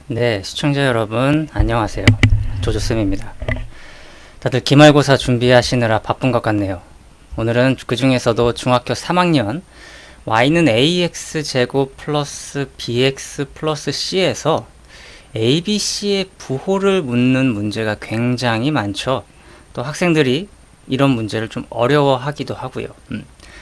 네, 시청자 여러분 안녕하세요. 조조쌤입니다. 다들 기말고사 준비하시느라 바쁜 것 같네요. 오늘은 그 중에서도 중학교 3학년 y는 ax제곱 플러스 bx 플러스 c에서 abc의 부호를 묻는 문제가 굉장히 많죠. 또 학생들이 이런 문제를 좀 어려워하기도 하고요.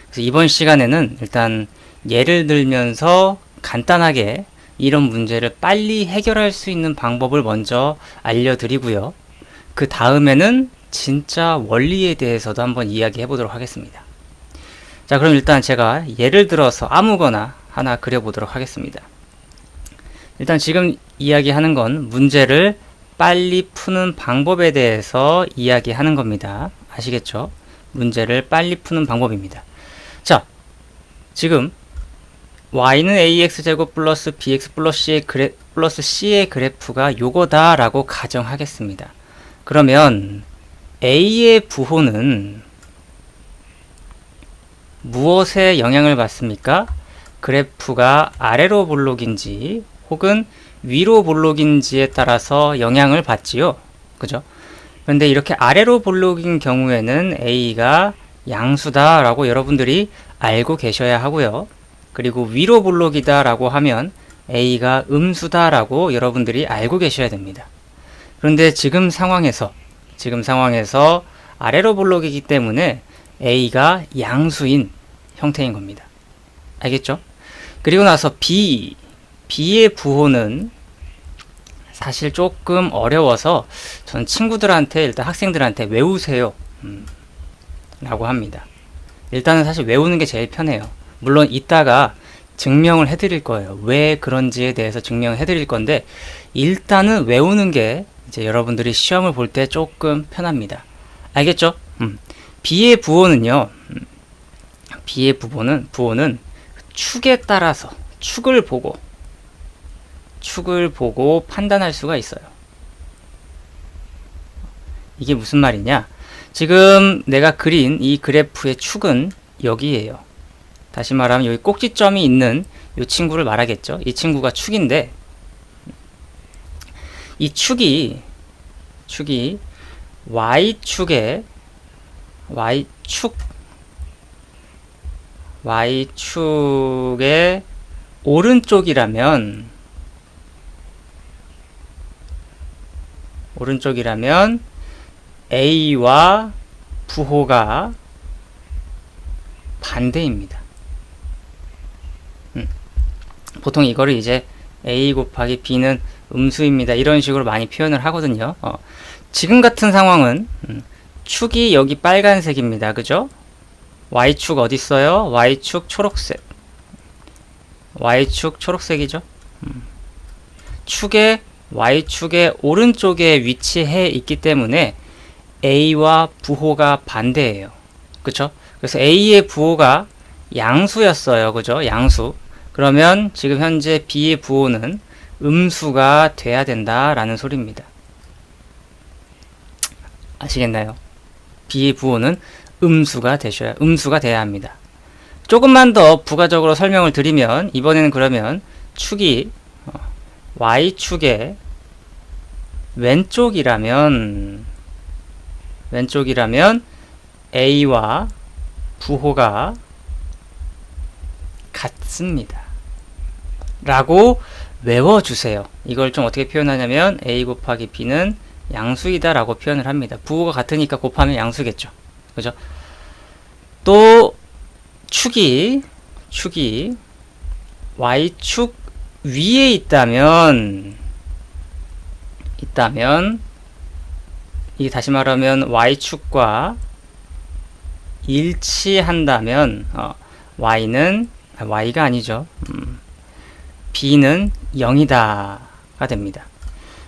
그래서 이번 시간에는 일단 예를 들면서 간단하게 이런 문제를 빨리 해결할 수 있는 방법을 먼저 알려드리고요. 그 다음에는 진짜 원리에 대해서도 한번 이야기해 보도록 하겠습니다. 자, 그럼 일단 제가 예를 들어서 아무거나 하나 그려보도록 하겠습니다. 일단 지금 이야기하는 건 문제를 빨리 푸는 방법에 대해서 이야기하는 겁니다. 아시겠죠? 문제를 빨리 푸는 방법입니다. 자, 지금 y는 ax제곱 플러스 bx 플러스 c의 그래프가 요거다 라고 가정하겠습니다. 그러면 a의 부호는 무엇에 영향을 받습니까? 그래프가 아래로 볼록인지 혹은 위로 볼록인지에 따라서 영향을 받지요. 그죠? 그런데 이렇게 아래로 볼록인 경우에는 a가 양수다 라고 여러분들이 알고 계셔야 하고요. 그리고 위로 볼록이다 라고 하면 a가 음수다 라고 여러분들이 알고 계셔야 됩니다. 그런데 지금 상황에서 아래로 볼록이기 때문에 a가 양수인 형태인 겁니다. 알겠죠? 그리고 나서 b의 부호는 사실 조금 어려워서 전 친구들한테 일단 학생들한테 외우세요 라고 합니다. 일단은 사실 외우는 게 제일 편해요. 물론 이따가 증명을 해드릴 거예요. 왜 그런지에 대해서 증명을 해드릴 건데 일단은 외우는 게 이제 여러분들이 시험을 볼 때 조금 편합니다. 알겠죠? b의 부호는요. b의 부호는 축에 따라서 축을 보고 판단할 수가 있어요. 이게 무슨 말이냐? 지금 내가 그린 이 그래프의 축은 여기에요. 다시 말하면 여기 꼭지점이 있는 이 친구를 말하겠죠. 이 친구가 축인데 이 축이 y축의 오른쪽이라면 a와 부호가 반대입니다. 보통 이거를 이제 a 곱하기 b는 음수입니다. 이런 식으로 많이 표현을 하거든요. 지금 같은 상황은 축이 여기 빨간색입니다. 그죠? y축 어디 있어요? y축 초록색. y축 초록색이죠? y축의 오른쪽에 위치해 있기 때문에 a와 부호가 반대예요. 그쵸? 그래서 a의 부호가 양수였어요. 그죠? 양수. 그러면 지금 현재 b의 부호는 음수가 돼야 된다라는 소리입니다. 아시겠나요? b의 부호는 음수가 돼야 합니다. 조금만 더 부가적으로 설명을 드리면 이번에는 그러면 축이 y축의 왼쪽이라면 a와 부호가 같습니다. 라고 외워주세요. 이걸 좀 어떻게 표현하냐면 a 곱하기 b는 양수이다 라고 표현을 합니다. 부호가 같으니까 곱하면 양수겠죠. 그죠? 또 축이 y축 위에 있다면 이 다시 말하면 y축과 일치한다면 y가 아니죠. b는 0이다가 됩니다.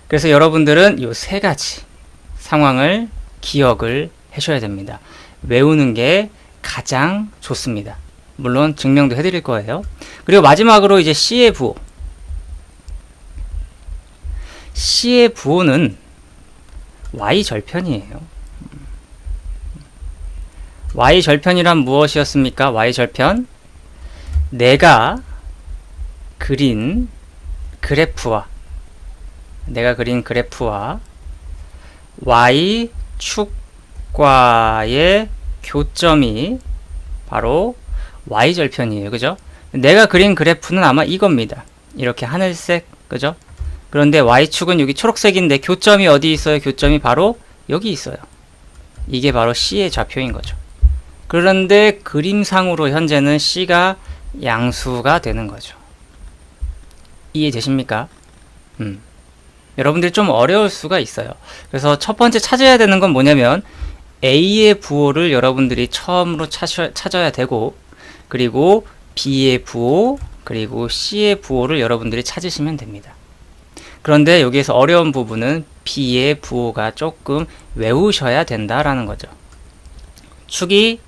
그래서 여러분들은 이 세 가지 상황을 기억을 하셔야 됩니다. 외우는 게 가장 좋습니다. 물론 증명도 해드릴 거예요. 그리고 마지막으로 이제 C의 부호는 Y 절편이에요. y절편이란 무엇이었습니까? y절편, 내가 그린 그래프와 y축과의 교점이 바로 y절편이에요. 그죠? 내가 그린 그래프는 아마 이겁니다. 이렇게 하늘색, 그죠? 그런데 y축은 여기 초록색인데 교점이 어디 있어요? 교점이 바로 여기 있어요. 이게 바로 C의 좌표인 거죠. 그런데 그림상으로 현재는 C가 양수가 되는 거죠. 이해되십니까? 여러분들이 좀 어려울 수가 있어요. 그래서 첫 번째 찾아야 되는 건 뭐냐면 A의 부호를 여러분들이 처음으로 찾아야 되고, 그리고 B의 부호, 그리고 C의 부호를 여러분들이 찾으시면 됩니다. 그런데 여기에서 어려운 부분은 B의 부호가 조금 외우셔야 된다라는 거죠. 축이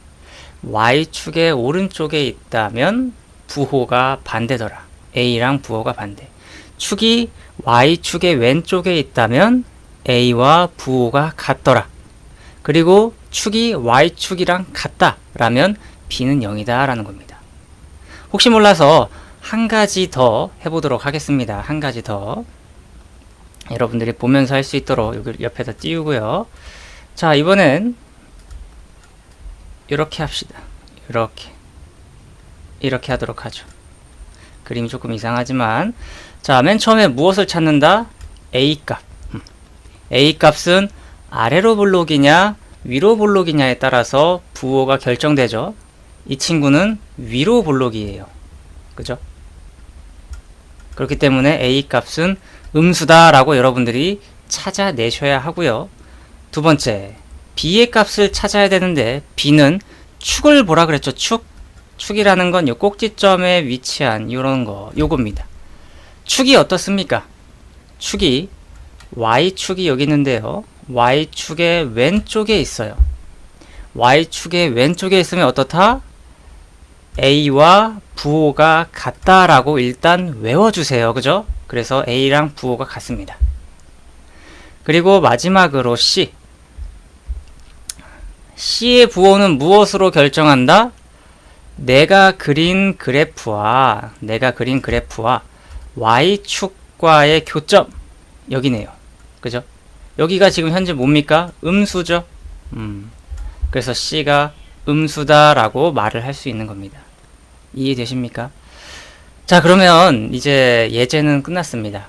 Y축의 오른쪽에 있다면 부호가 반대더라. A랑 부호가 반대. 축이 Y축의 왼쪽에 있다면 A와 부호가 같더라. 그리고 축이 Y축이랑 같다라면 B는 0이다 라는 겁니다. 혹시 몰라서 한 가지 더 해보도록 하겠습니다. 한 가지 더. 여러분들이 보면서 할 수 있도록 여기 옆에다 띄우고요. 자, 이번엔 이렇게 합시다. 이렇게 하도록 하죠. 그림이 조금 이상하지만, 자, 맨 처음에 무엇을 찾는다? A값. A값은 아래로 볼록이냐 위로 볼록이냐에 따라서 부호가 결정되죠. 이 친구는 위로 볼록이에요. 그죠? 그렇기 때문에 A값은 음수다 라고 여러분들이 찾아내셔야 하고요. 두 번째, B의 값을 찾아야 되는데 B는 축을 보라 그랬죠. 축이라는 건 요 꼭지점에 위치한 요런 거, 요겁니다. 축이 어떻습니까? 축이 Y축이 여기 있는데요. Y축의 왼쪽에 있어요. Y축의 왼쪽에 있으면 어떻다? A와 부호가 같다라고 일단 외워주세요. 그죠? 그래서 A랑 부호가 같습니다. 그리고 마지막으로 C. C의 부호는 무엇으로 결정한다? 내가 그린 그래프와 Y축과의 교점. 여기네요. 그죠? 여기가 지금 현재 뭡니까? 음수죠? 그래서 C가 음수다라고 말을 할 수 있는 겁니다. 이해되십니까? 자, 그러면 이제 예제는 끝났습니다.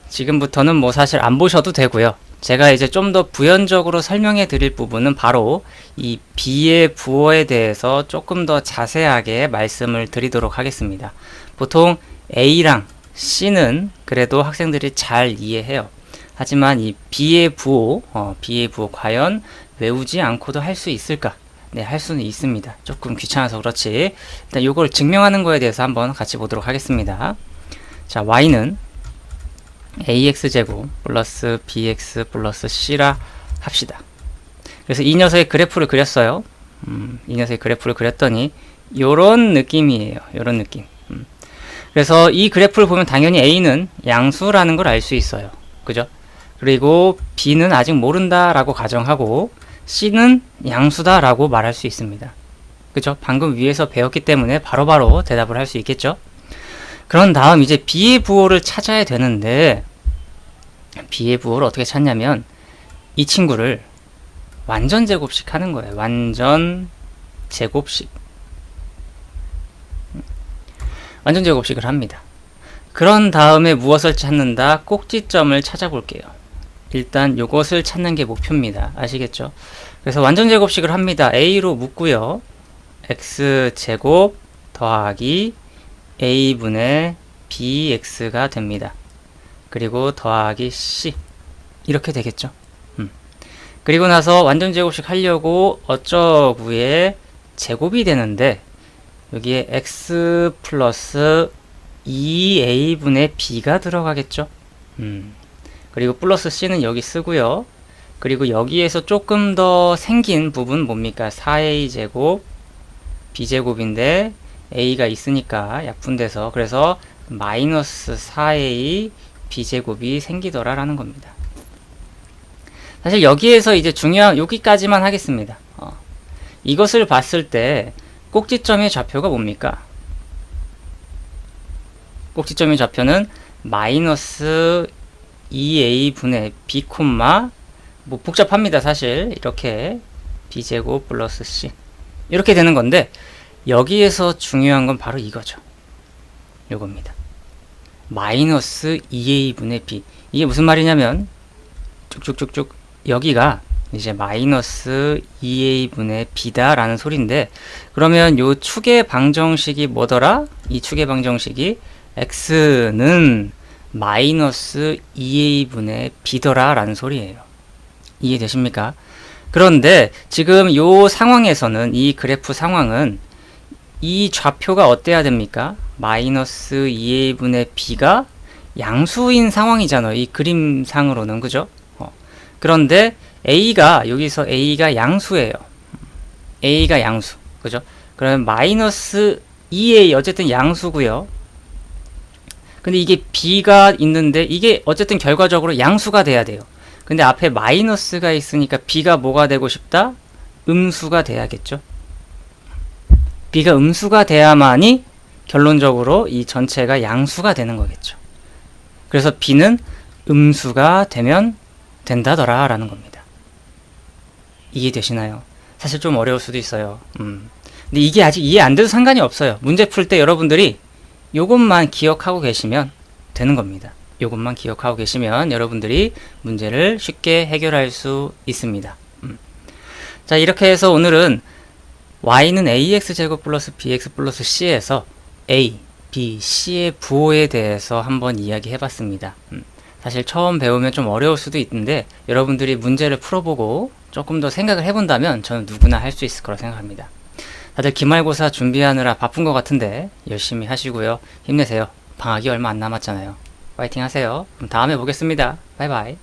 지금부터는 뭐 사실 안 보셔도 되고요. 제가 이제 좀 더 부연적으로 설명해 드릴 부분은 바로 이 B의 부호에 대해서 조금 더 자세하게 말씀을 드리도록 하겠습니다. 보통 A랑 C는 그래도 학생들이 잘 이해해요. 하지만 이 B의 부호 과연 외우지 않고도 할 수 있을까? 네, 할 수는 있습니다. 조금 귀찮아서 그렇지. 일단 이걸 증명하는 거에 대해서 한번 같이 보도록 하겠습니다. 자, y는 ax제곱 플러스 bx 플러스 c라 합시다. 그래서 이 녀석의 그래프를 그렸어요. 이 녀석의 그래프를 그렸더니 요런 느낌이에요. 요런 느낌. 그래서 이 그래프를 보면 당연히 a는 양수라는 걸 알 수 있어요. 그죠? 그리고 b는 아직 모른다라고 가정하고 C는 양수다라고 말할 수 있습니다. 그죠? 방금 위에서 배웠기 때문에 바로바로 대답을 할 수 있겠죠? 그런 다음 이제 B의 부호를 찾아야 되는데 B의 부호를 어떻게 찾냐면 이 친구를 완전 제곱식 하는 거예요. 완전 제곱식. 완전 제곱식을 합니다. 그런 다음에 무엇을 찾는다? 꼭지점을 찾아볼게요. 일단 요것을 찾는 게 목표입니다. 아시겠죠? 그래서 완전 제곱식을 합니다. a로 묶고요. x제곱 더하기 a분의 bx가 됩니다. 그리고 더하기 c 이렇게 되겠죠. 그리고 나서 완전 제곱식 하려고 어쩌구에 제곱이 되는데 여기에 x 플러스 2a분의 b가 들어가겠죠. 그리고 플러스 c는 여기 쓰고요. 그리고 여기에서 조금 더 생긴 부분 뭡니까? 4a제곱 b제곱인데 a가 있으니까 약분돼서 그래서 마이너스 4a b제곱이 생기더라 라는 겁니다. 사실 여기에서 이제 중요한 여기까지만 하겠습니다. 이것을 봤을 때 꼭지점의 좌표가 뭡니까? 꼭지점의 좌표는 마이너스 2a분의 b, 뭐 복잡합니다 사실. 이렇게 b제곱 플러스 c 이렇게 되는 건데, 여기에서 중요한 건 바로 이거죠. 요겁니다. 마이너스 2a분의 b. 이게 무슨 말이냐면 쭉쭉쭉쭉 여기가 이제 마이너스 2a분의 b다 라는 소리인데, 그러면 요 축의 방정식이 뭐더라? 이 축의 방정식이 x는 마이너스 2a분의 b더라 라는 소리예요. 이해되십니까? 그런데 지금 요 상황에서는, 이 그래프 상황은 이 좌표가 어때야 됩니까? 마이너스 2a분의 b가 양수인 상황이잖아요. 이 그림상으로는. 그죠? 그런데 a가, 여기서 a가 양수예요. a가 양수. 그죠? 그러면 마이너스 2a 어쨌든 양수고요. 근데 이게 b가 있는데 이게 어쨌든 결과적으로 양수가 돼야 돼요. 근데 앞에 마이너스가 있으니까 b가 뭐가 되고 싶다? 음수가 돼야겠죠. b가 음수가 돼야만이 결론적으로 이 전체가 양수가 되는 거겠죠. 그래서 b는 음수가 되면 된다더라 라는 겁니다. 이해되시나요? 사실 좀 어려울 수도 있어요. 근데 이게 아직 이해 안 돼도 상관이 없어요. 문제 풀 때 여러분들이 요것만 기억하고 계시면 되는 겁니다. 요것만 기억하고 계시면 여러분들이 문제를 쉽게 해결할 수 있습니다. 자, 이렇게 해서 오늘은 y는 ax제곱 플러스 bx 플러스 c에서 a, b, c의 부호에 대해서 한번 이야기 해봤습니다. 사실 처음 배우면 좀 어려울 수도 있는데, 여러분들이 문제를 풀어보고 조금 더 생각을 해본다면 저는 누구나 할 수 있을 거라 생각합니다. 다들 기말고사 준비하느라 바쁜 것 같은데 열심히 하시고요. 힘내세요. 방학이 얼마 안 남았잖아요. 파이팅 하세요. 그럼 다음에 보겠습니다. 바이바이.